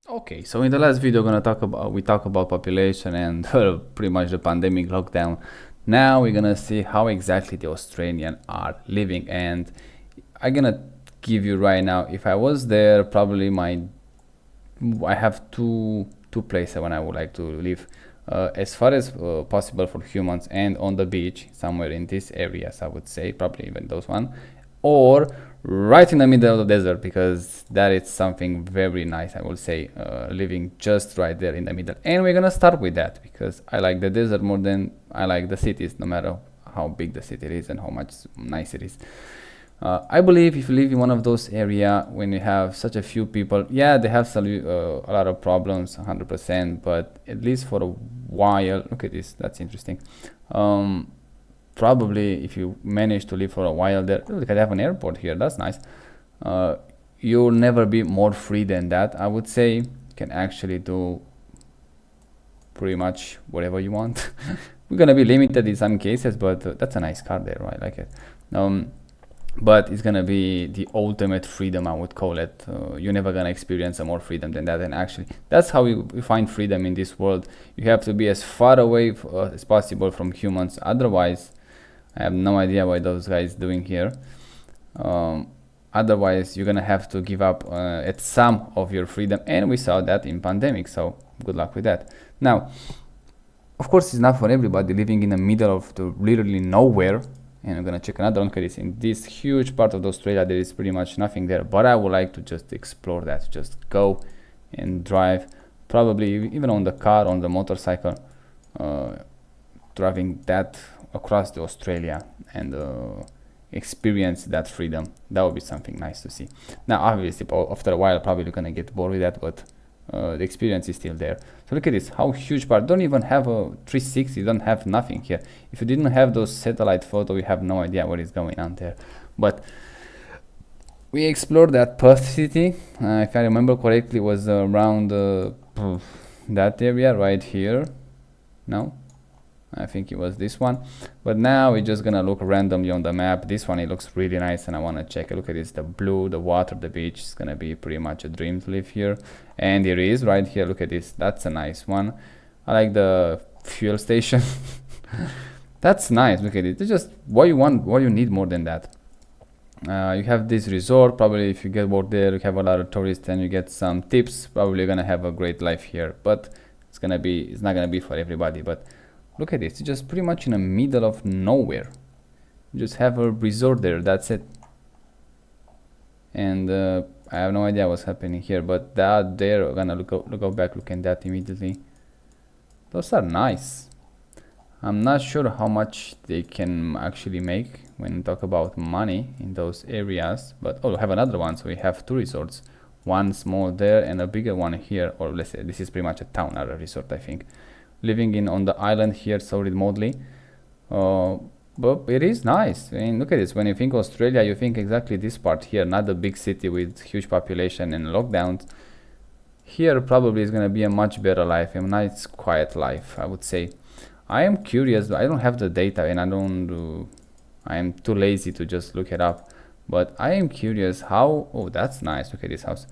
Okay, so in the last video, we talk about population and pretty much the pandemic lockdown. Now we're gonna see how exactly the Australian are living, and I'm gonna give you right now. If I was there, probably I have two places when I would like to live, as far as possible for humans, and on the beach somewhere in these areas. I would say probably even those one, or right in the middle of the desert, because that is something very nice. I will say, living just right there in the middle. And we're gonna start with that because I like the desert more than I like the cities, no matter how big the city is and how much nice it is. I believe if you live in one of those area when you have such a few people, yeah, they have a lot of problems, 100%. But at least for a while, look at this. That's interesting. Um, Probably if you manage to live for a while there, look, I have an airport here. That's nice. Uh, you'll never be more free than that. I would say you can actually do pretty much whatever you want. We're gonna be limited in some cases, but that's a nice car there, right? I like it. Um, but it's gonna be the ultimate freedom, I would call it. You're never gonna experience a more freedom than that. And actually, that's how we find freedom in this world. You have to be as far away as possible from humans. Otherwise, I have no idea what those guys doing here. Um, Otherwise, you're gonna have to give up at some of your freedom, and we saw that in pandemic. So good luck with that. Now, of course, it's not for everybody living in the middle of the literally nowhere. And I'm gonna check another one because in this huge part of Australia there is pretty much nothing there. But I would like to just explore that, just go and drive, probably even on the car, on the motorcycle, uh, driving that across the Australia and experience that freedom. That would be something nice to see. Now, obviously, after a while, probably you're gonna get bored with that, but the experience is still there. So look at this, how huge part. Don't even have a 360. Don't have nothing here. If you didn't have those satellite photo, you have no idea what is going on there. But we explored that Perth city. If I remember correctly, it was around that area right here. No, I think it was this one. But now we're just gonna look randomly on the map. This one, it looks really nice and I wanna check it. Look at this, the blue, the water, the beach. It's gonna be pretty much a dream to live here. And it is right here. Look at this, that's a nice one. I like the fuel station. That's nice. Look at it. It's just what you want, what you need more than that. You have this resort. Probably if you get bored there, you have a lot of tourists and you get some tips. Probably you're gonna have a great life here. But it's not gonna be for everybody. But look at this, it's just pretty much in the middle of nowhere. You just have a resort there, that's it. And I have no idea what's happening here, but that there, I'm gonna go back, look at that immediately. Those are nice. I'm not sure how much they can actually make when we talk about money in those areas, but we have another one, so we have two resorts. One small there and a bigger one here, or let's say this is pretty much a town, not a resort, I think. Living in on the island here so remotely. Uh, but it is nice. I mean, look at this. When you think Australia, you think exactly this part here, not the big city with huge population and lockdowns. Here probably is gonna be a much better life, a nice quiet life, I would say. I am curious. I don't have the data, and I am too lazy to just look it up. But I am curious how. Oh, that's nice. Look at this house.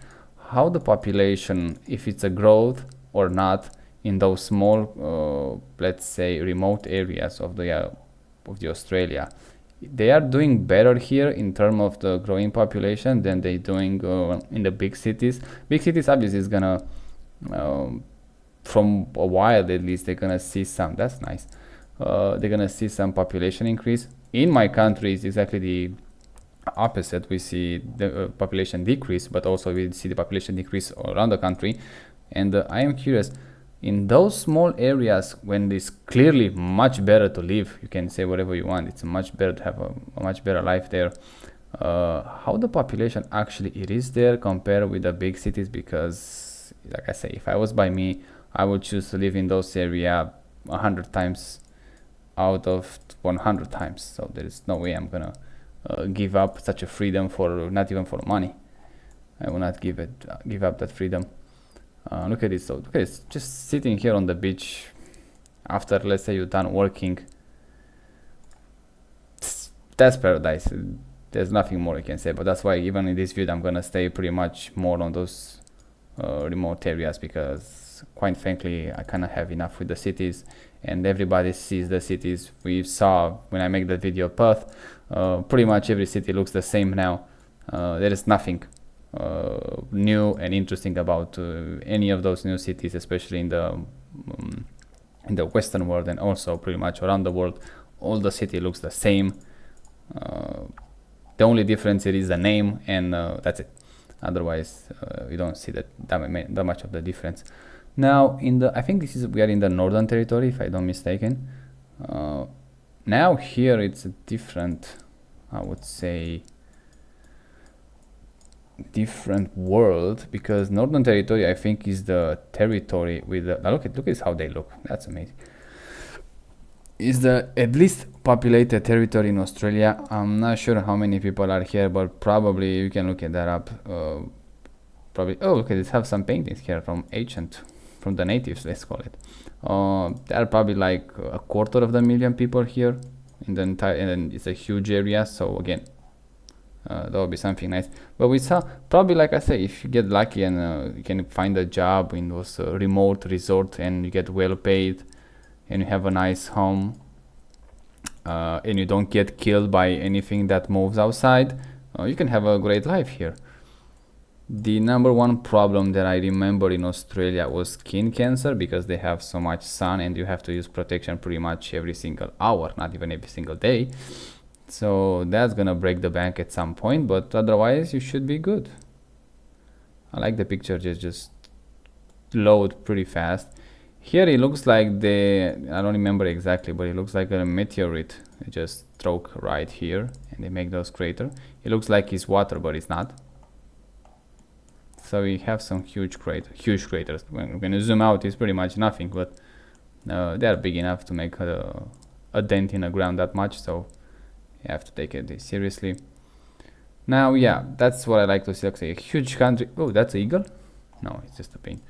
How the population, if it's a growth or not, in those small, let's say, remote areas of the Australia, they are doing better here in terms of the growing population than they doing in the big cities. Big cities obviously is gonna, um, from a while at least, they're gonna see some. That's nice. They're gonna see some population increase. In my country, it's exactly the opposite. We see the population decrease, but also we see the population decrease around the country. And I am curious, in those small areas when it's clearly much better to live, you can say whatever you want, it's much better to have a much better life there. How the population actually it is there compared with the big cities, because like I say, if I was by me, I would choose to live in those area 100 times out of 100 times. So there is no way I'm gonna give up such a freedom for not even for money. I will not give up that freedom. Look at this. So look at this. Just sitting here on the beach after, let's say, you're done working. That's paradise. There's nothing more I can say. But that's why even in this video I'm gonna stay pretty much more on those remote areas, because quite frankly I kind of have enough with the cities, and everybody sees the cities. We saw when I make the video Perth, pretty much every city looks the same now. There is nothing new and interesting about any of those new cities, especially in the Western world, and also pretty much around the world. All the city looks the same. The only difference is the name, and that's it. Otherwise, we don't see that much of the difference. Now, I think we are in the Northern Territory, if I don't mistaken. Now here it's a different, I would say, different world, because Northern Territory I think is the territory with the, now look at how they look. That's amazing. Is the at least populated territory in Australia. I'm not sure how many people are here, but probably you can look at that up. Probably, oh, look at this, have some paintings here from the natives, let's call it. There are probably like 250,000 people here in the entire, and it's a huge area. So again, that would be something nice. But we saw probably, like I say, if you get lucky and you can find a job in those remote resort, and you get well paid, and you have a nice home, and you don't get killed by anything that moves outside, you can have a great life here. The number one problem that I remember in Australia was skin cancer, because they have so much sun and you have to use protection pretty much every single hour, not even every single day. So that's gonna break the bank at some point, but otherwise you should be good. I like the picture, just load pretty fast. Here it looks like I don't remember exactly, but it looks like a meteorite. It just struck right here, and they make those craters. It looks like it's water, but it's not. So we have some huge craters. When you zoom out, it's pretty much nothing, but they are big enough to make a dent in the ground that much, so you have to take it seriously. Now, yeah, that's what I like to see. Like, say, a huge country. Oh, that's an eagle? No, it's just a paint.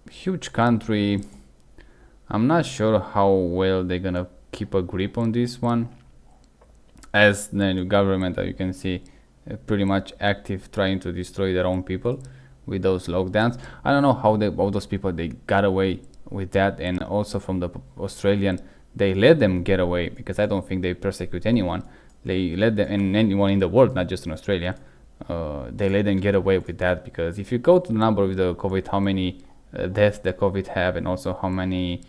Huge country. I'm not sure how well they're gonna keep a grip on this one, as the new government, you can see, pretty much active trying to destroy their own people with those lockdowns. I don't know how those people, they got away with that, and also from the Australian, they let them get away, because I don't think they persecute anyone. They let them, and anyone in the world, not just in Australia, they let them get away with that. Because if you go to the number of the COVID, how many deaths the COVID have, and also how many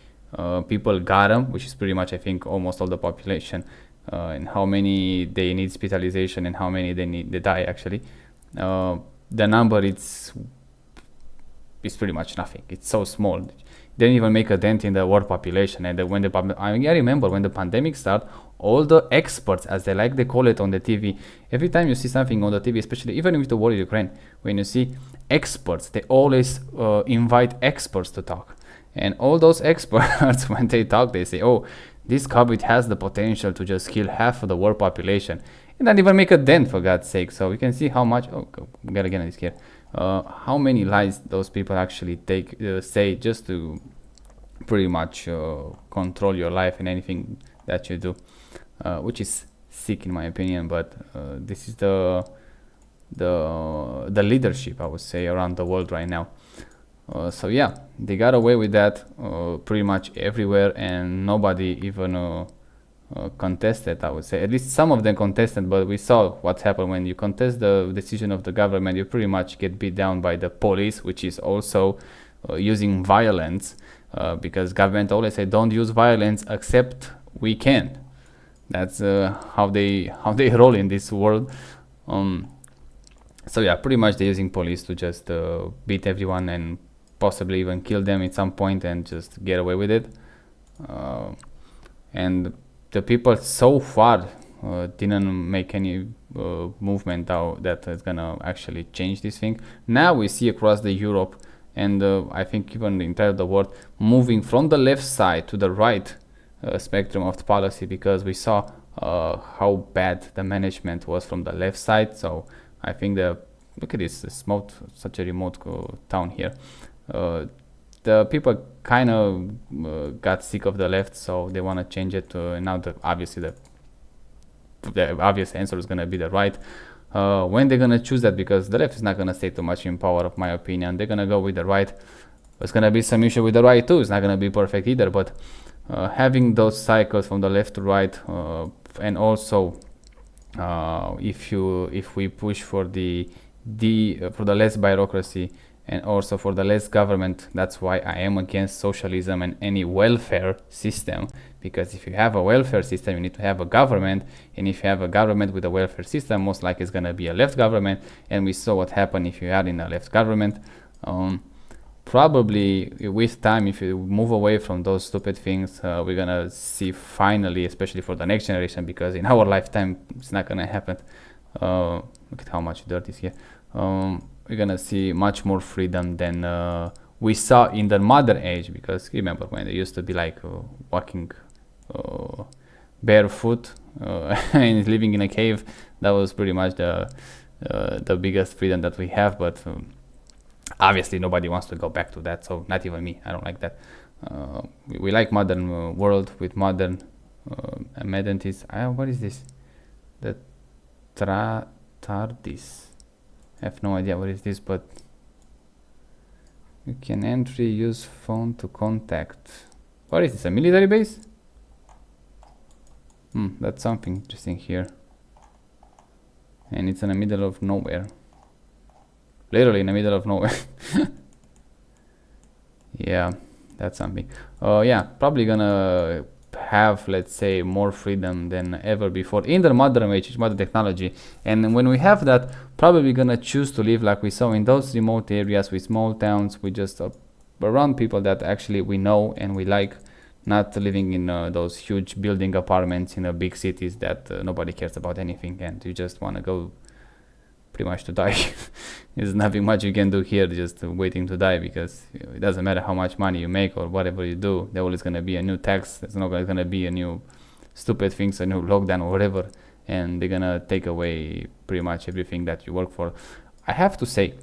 people got them, which is pretty much, I think, almost all the population, and how many they need hospitalization and how many they die actually. The number it's pretty much nothing. It's so small. They didn't even make a dent in the world population. And I remember when the pandemic started, all the experts, as they call it on the TV, every time you see something on the TV, especially even with the war in Ukraine, when you see experts, they always invite experts to talk. And all those experts, when they talk, they say, oh, this COVID has the potential to just kill half of the world population, and not even make a dent, for God's sake. So we can see how much, we gotta get this here, how many lies those people actually say, just to pretty much control your life and anything that you do, which is sick in my opinion. But this is the leadership, I would say, around the world right now. So yeah, they got away with that pretty much everywhere, and nobody even contested, I would say. At least some of them contested, but we saw what happened when you contest the decision of the government. You pretty much get beat down by the police, which is also using violence, because government always say don't use violence except we can. That's how they roll in this world. So yeah, pretty much they're using police to just beat everyone and possibly even kill them at some point and just get away with it. And the people so far didn't make any movement out that is gonna actually change this thing. Now we see across the Europe, and I think even the entire the world, moving from the left side to the right spectrum of the policy, because we saw how bad the management was from the left side. So I think look at this such a remote town here. The people kind of got sick of the left, so they want to change it to, now obviously the obvious answer is going to be the right. when they're gonna choose that, because the left is not gonna stay too much in power, of my opinion. They're gonna go with the right. There's gonna be some issue with the right too. It's not gonna be perfect either, but having those cycles from the left to right, and also if we push for the for the less bureaucracy and also for the less government, that's why I am against socialism and any welfare system. Because if you have a welfare system, you need to have a government, and if you have a government with a welfare system, most likely it's gonna be a left government, and we saw what happened if you had in a left government. Probably with time, if you move away from those stupid things, we're gonna see finally, especially for the next generation, because in our lifetime it's not gonna happen. Look at how much dirt is here. We're gonna see much more freedom than we saw in the modern age, because remember when they used to be like walking barefoot and living in a cave. That was pretty much the biggest freedom that we have, but obviously nobody wants to go back to that, so not even me. I don't like that. We like modern world with modern amenities. What is this? The TARDIS. I have no idea what is this, but you can use phone to contact. What is this, a military base? That's something interesting here. And it's in the middle of nowhere. Literally in the middle of nowhere. Yeah, that's something. Yeah, probably gonna have, let's say, more freedom than ever before in the modern age, modern technology. And when we have that, probably gonna choose to live like we saw in those remote areas with small towns, with just around people that actually we know and we like, not living in those huge building apartments in big cities that nobody cares about anything, and you just want to go pretty much to die. There's nothing much you can do here, just waiting to die, because it doesn't matter how much money you make or whatever you do, there always going to be a new tax, there's not going to be a new stupid things, a new lockdown or whatever, and they're going to take away pretty much everything that you work for. I have to say,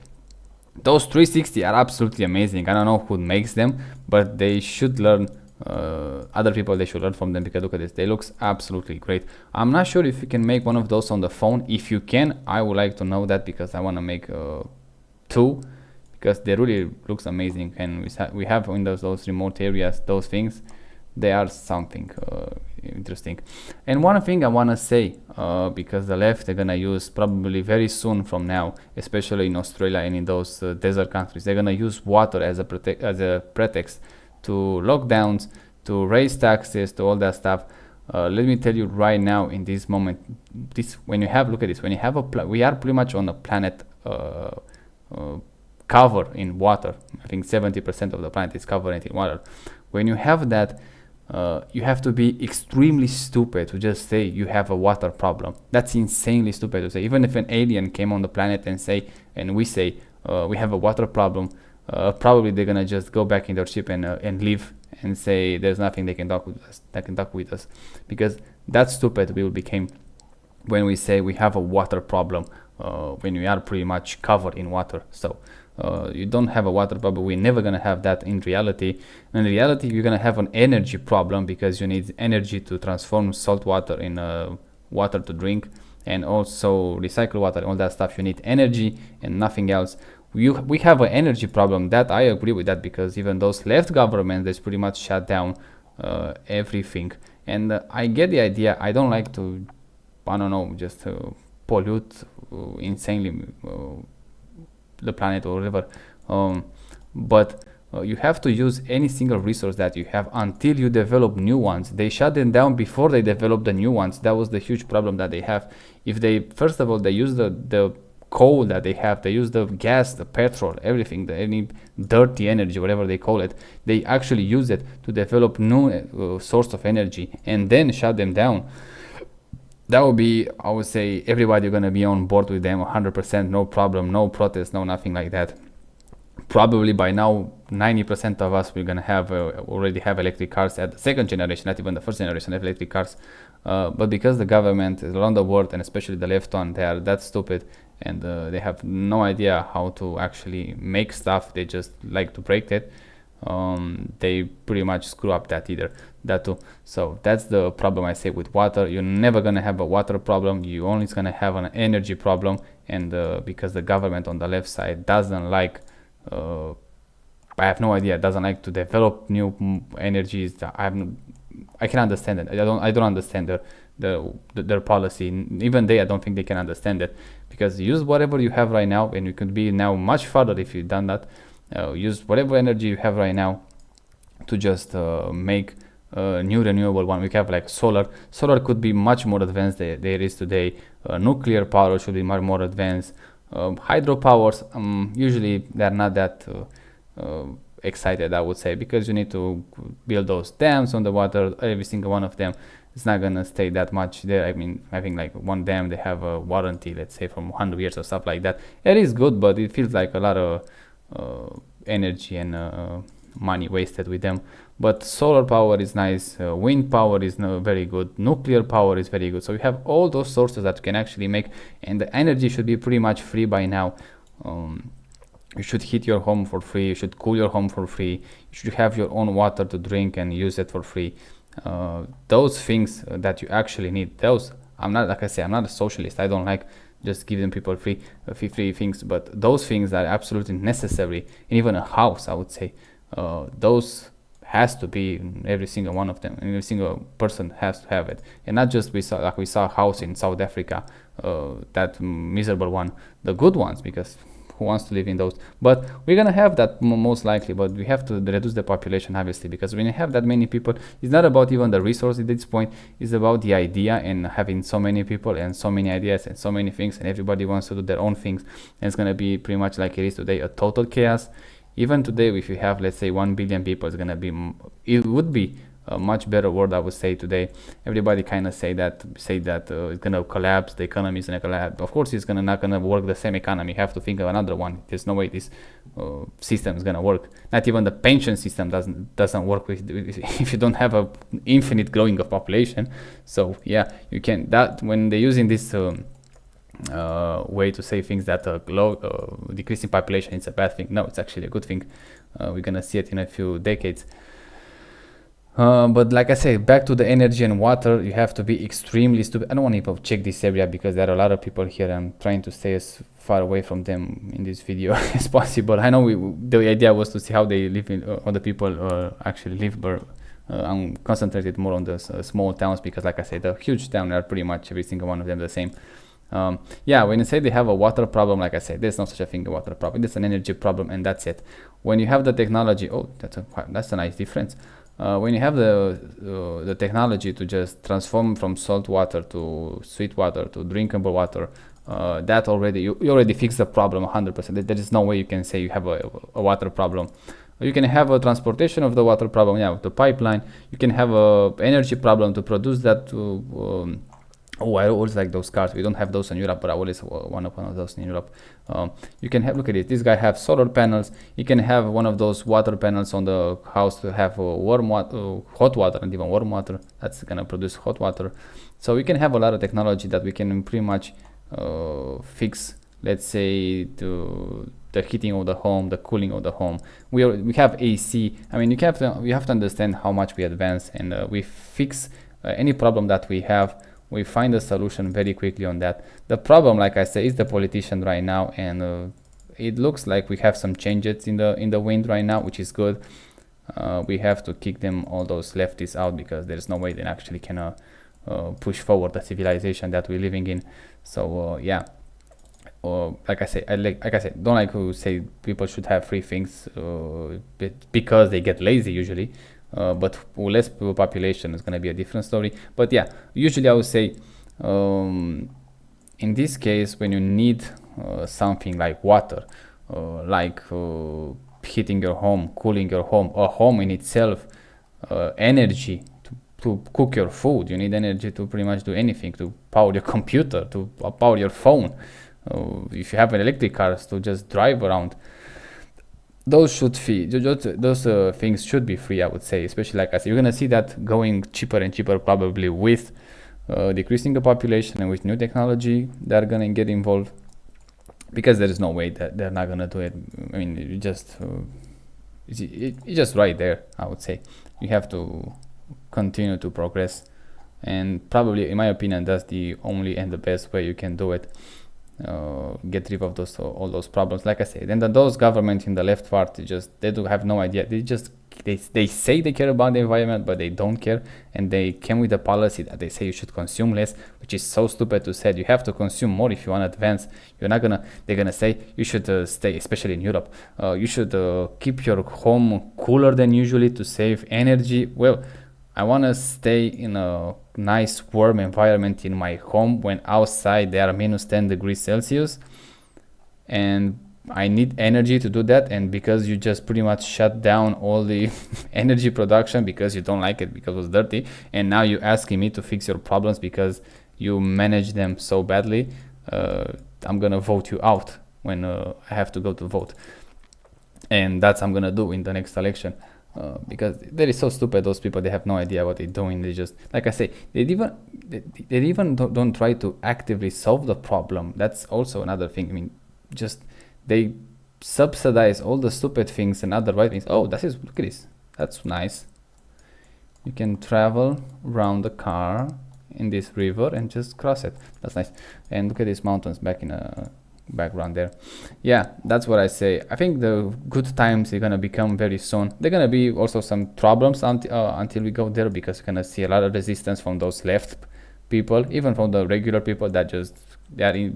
those 360 are absolutely amazing. I don't know who makes them, but they should learn. Other people, they should learn from them, because look at this, they looks absolutely great. I'm not sure if you can make one of those on the phone. If you can, I would like to know that, because I want to make two, because they really looks amazing. And we have in those remote areas, those things, they are something interesting. And one thing I want to say, because the left, they're gonna use probably very soon from now, especially in Australia and in those desert countries, they're gonna use water as a pretext to lockdowns, to raise taxes, to all that stuff. Let me tell you right now, in this moment, when you have, look at this, when you have we are pretty much on a planet covered in water. I think 70% of the planet is covered in water. When you have that, you have to be extremely stupid to just say you have a water problem. That's insanely stupid to say. Even if an alien came on the planet and we say we have a water problem, probably they're gonna just go back in their ship and leave and say there's nothing they can talk with us, because that's stupid we will become when we say we have a water problem, when we are pretty much covered in water. So you don't have a water problem, we're never gonna have that in reality. In reality, you're gonna have an energy problem, because you need energy to transform salt water in water to drink, and also recycle water and all that stuff. You need energy and nothing else. We have an energy problem. That I agree with that, because even those left governments, they pretty much shut down everything. And I get the idea. I don't like to, I don't know, just pollute insanely the planet or whatever. But you have to use any single resource that you have until you develop new ones. They shut them down before they develop the new ones. That was the huge problem that they have. If they, first of all, they use the coal that they have, they use the gas, the petrol, everything, any dirty energy, whatever they call it, they actually use it to develop new source of energy and then shut them down. That would be, I would say, everybody gonna be on board with them 100%, no problem, no protest, no nothing like that. Probably by now 90% of us we're gonna have already have electric cars at the second generation, not even the first generation of electric cars. But because the government around the world, and especially the left one, they are that stupid, and they have no idea how to actually make stuff. They just like to break it. they pretty much screw up that too. So that's the problem I say with water. You're never gonna have a water problem. You only gonna have an energy problem, and because the government on the left side doesn't like. I have no idea. Doesn't like to develop new energies. I can understand it. I don't understand their policy. Even they, I don't think they can understand it, because use whatever you have right now, and you could be now much further if you've done that. Use whatever energy you have right now to just make a new renewable one. We have like solar. Solar could be much more advanced than there is today. Nuclear power should be much more advanced. Hydropowers, usually they're not that excited, I would say, because you need to build those dams on the water. Every single one of them, it's not gonna stay that much there. I mean, having like one dam, they have a warranty, let's say, from 100 years or stuff like that. It is good, but it feels like a lot of energy and money wasted with them. But solar power is nice, wind power is very good, nuclear power is very good. So you have all those sources that you can actually make, and the energy should be pretty much free by now. You should heat your home for free, you should cool your home for free, you should have your own water to drink and use it for free. Those things that you actually need, those, I'm not, like I say, I'm not a socialist. I don't like just giving people free things, but those things are absolutely necessary. And even a house, I would say, those has to be in every single one of them. Every single person has to have it, and not just we saw a house in South Africa, that miserable one. The good ones, because who wants to live in those? But we're gonna have that most likely. But we have to reduce the population, obviously, because when you have that many people, it's not about even the resource at this point. It's about the idea, and having so many people and so many ideas and so many things, and everybody wants to do their own things. And it's gonna be pretty much like it is today, a total chaos. Even today, if you have, let's say, 1 billion people, it would be a much better world, I would say. Today everybody kind of say that it's gonna collapse, the economy is gonna collapse. Of course, it's not gonna work the same economy. You have to think of another one. There's no way this system is gonna work. Not even the pension system doesn't work with if you don't have a infinite growing of population. So yeah, you can, that when they're using this way to say things that decreasing population is a bad thing. No, it's actually a good thing. We're gonna see it in a few decades. But like I say, back to the energy and water, you have to be extremely stupid. I don't want to even check this area because there are a lot of people here. I'm trying to stay as far away from them in this video as possible. I know the idea was to see how they live, how the people actually live, but I'm concentrated more on the small towns, because like I said, the huge towns are pretty much every single one of them the same. Yeah, when you say they have a water problem, like I said, there's no such a thing, a water problem. It's an energy problem, and that's it. When you have the technology, that's a nice difference. When you have the technology to just transform from salt water to sweet water to drinkable water, that already you already fix the problem 100%. There is no way you can say you have a water problem. You can have a transportation of the water problem, yeah, with the pipeline. You can have a energy problem to produce that. I always like those cars. We don't have those in Europe, but I always want one of those in Europe. You can have, look at it. This guy have solar panels. You can have one of those water panels on the house to have warm water, hot water, and even warm water. That's gonna produce hot water. So we can have a lot of technology that we can pretty much fix. Let's say the heating of the home, the cooling of the home. We have AC. I mean, we have to understand how much we advance, and we fix any problem that we have. We find a solution very quickly on that. The problem, like I say, is the politician right now, and it looks like we have some changes in the wind right now, which is good. We have to kick them, all those leftists, out, because there's no way they actually can push forward the civilization that we're living in. So yeah, like I say, don't like to say people should have free things because they get lazy usually. But less population is going to be a different story. But yeah, usually I would say in this case, when you need something like water, like heating your home, cooling your home, a home in itself, energy to cook your food, you need energy to pretty much do anything, to power your computer, to power your phone. If you have an electric cars, to just drive around. Those things should be free, I would say. Especially, like I said, you're gonna see that going cheaper and cheaper, probably with decreasing the population and with new technology. They're gonna get involved, because there is no way that they're not gonna do it. I mean, you just it's just right there. I would say you have to continue to progress, and probably, in my opinion, that's the only and the best way you can do it. Get rid of those all those problems, like I said. And those governments in the left part, they do have no idea. They say they care about the environment, but they don't care, and they came with a policy that they say you should consume less, which is so stupid to say. You have to consume more if you want to advance. You're not gonna. They're gonna say you should stay, especially in Europe. You should keep your home cooler than usually to save energy. Well, I want to stay in a nice warm environment in my home when outside there are minus 10 degrees Celsius, and I need energy to do that. And because you just pretty much shut down all the energy production because you don't like it because it was dirty, and now you're asking me to fix your problems because you manage them so badly, I'm gonna vote you out when I have to go to vote. And that's I'm gonna do in the next election. Because that is so stupid. Those people, they have no idea what they're doing. They just, like I say, they even don't try to actively solve the problem. That's also another thing. I mean, just they subsidize all the stupid things and other right things. Oh, look at this. That's nice. You can travel around the car in this river and just cross it. That's nice. And look at these mountains back in a background there. Yeah, that's what I say. I think the good times are gonna become very soon. They're gonna be also some problems until we go there, because you're gonna see a lot of resistance from those left people, even from the regular people that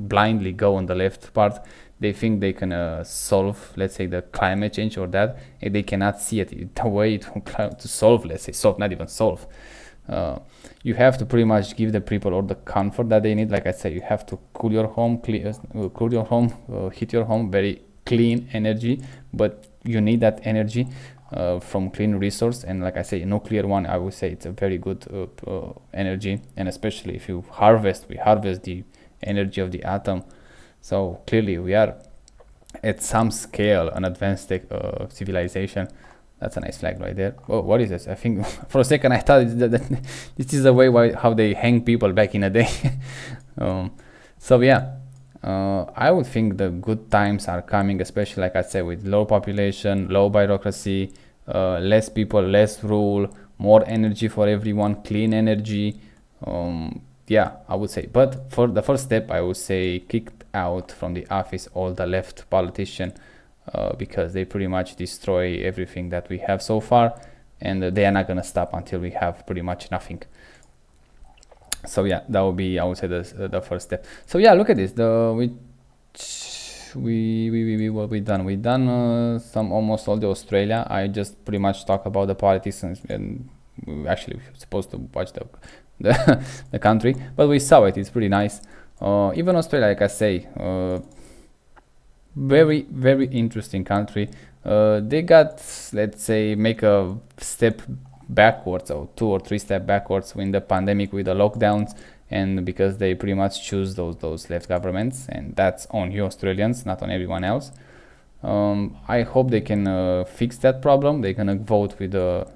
blindly go on the left part. They think they can solve, let's say, the climate change or that, and they cannot see it. The way to solve, let's say, solve, not even solve. You have to pretty much give the people all the comfort that they need. Like I said, you have to cool your home, heat your home, very clean energy, but you need that energy from clean resource. And like I say, nuclear one, I would say it's a very good energy, and especially if we harvest the energy of the atom. So clearly we are at some scale an advanced civilization. That's a nice flag right there. Oh, what is this? I think for a second I thought that this is the way how they hang people back in the day. So yeah, I would think the good times are coming, especially, like I said, with low population, low bureaucracy, less people, less rule, more energy for everyone, clean energy. Yeah, I would say. But for the first step, I would say kicked out from the office all the left politicians. Because they pretty much destroy everything that we have so far, and they are not going to stop until we have pretty much nothing. So yeah, that would be, I would say, the first step. So yeah, look at this. What we done some almost all the Australia. I just pretty much talk about the politics, and actually we're supposed to watch the country, but we saw it. It's pretty nice. Even Australia, like I say, very, very interesting country. They got, let's say, make a step backwards, or 2 or 3 steps backwards in the pandemic with the lockdowns, and because they pretty much choose those left governments, and that's on you Australians, not on everyone else. I hope they can fix that problem. They're gonna vote with the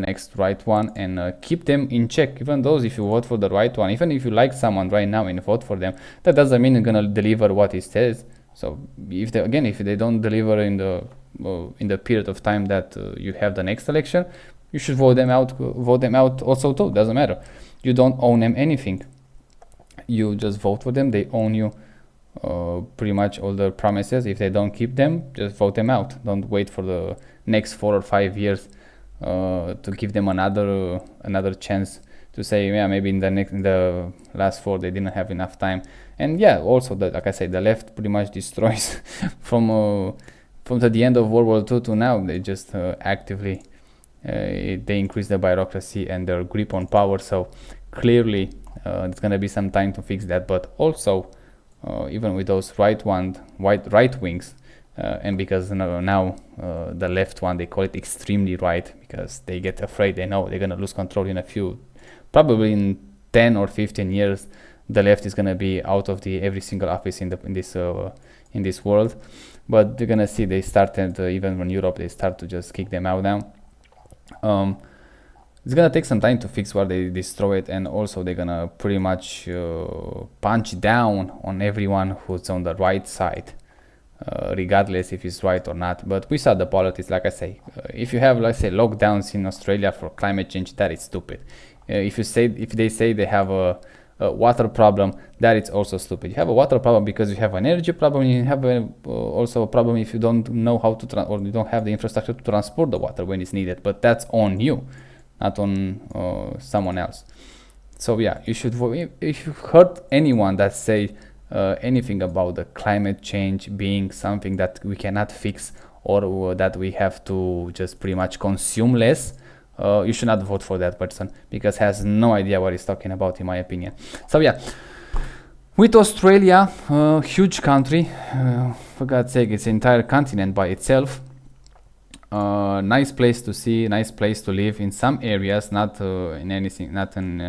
next right one, and keep them in check. Even those, if you vote for the right one, even if you like someone right now and vote for them, that doesn't mean you're gonna deliver what he says. So if they don't deliver in the period of time that you have the next election, you should vote them out also too. Doesn't matter. You don't own them anything. You just vote for them. They own you pretty much all their promises. If they don't keep them, just vote them out. Don't wait for the next 4 or 5 years to give them another chance to say, yeah, maybe in the last 4 they didn't have enough time. And yeah, also like I said, the left pretty much destroys from the end of World War II to now. They just actively they increase the bureaucracy and their grip on power. So clearly it's gonna be some time to fix that. But also even with those right wings, and because now the left one, they call it extremely right, because they get afraid. They know they're gonna lose control in probably in 10 or 15 years. The left is gonna be out of every single office in this world. But they're gonna see, they started even in Europe, they start to just kick them out now. It's gonna take some time to fix where they destroy it, and also they're gonna pretty much punch down on everyone who's on the right side. regardless if it's right or not. But we saw the politics, like I say. If you have, let's say, lockdowns in Australia for climate change, that is stupid. If they say they have a water problem, that is also stupid. You have a water problem because you have an energy problem. You have also a problem if you don't know how to or you don't have the infrastructure to transport the water when it's needed. But that's on you, not on someone else. So yeah, you should, if you heard anyone that say anything about the climate change being something that we cannot fix, or that we have to just pretty much consume less, you should not vote for that person, because has no idea what he's talking about, in my opinion. So yeah, with Australia, huge country, for God's sake, it's an entire continent by itself. Nice place to see, nice place to live in some areas, not in anything, not in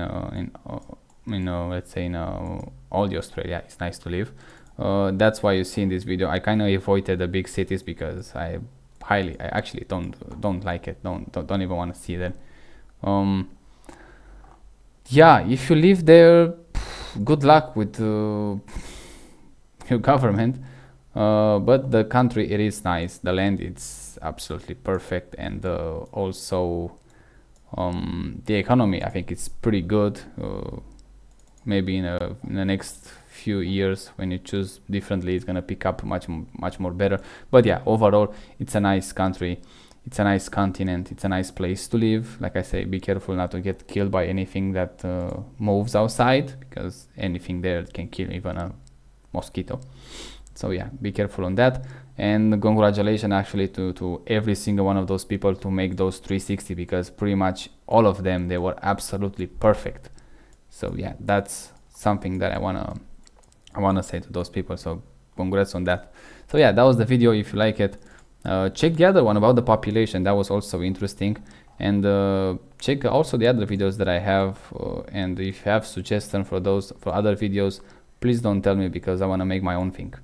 let's say in all the Australia. It's nice to live. That's why you see in this video I kind of avoided the big cities, because I actually don't like it. Don't even want to see that. Yeah, if you live there, good luck with your government. But the country, it is nice. The land, it's absolutely perfect, and also the economy, I think it's pretty good. Maybe in the next few years, when you choose differently, it's gonna pick up much more better. But yeah, overall, it's a nice country, it's a nice continent, it's a nice place to live. Like I say, be careful not to get killed by anything that moves outside, because anything there can kill even a mosquito. So yeah, be careful on that. And congratulations actually to every single one of those people to make those 360, because pretty much all of them, they were absolutely perfect. So yeah, that's something that I wanna say to those people. So congrats on that. So yeah, that was the video. If you like it, check the other one about the population. That was also interesting. And check also the other videos that I have. And if you have suggestions for other videos, please don't tell me, because I wanna make my own thing.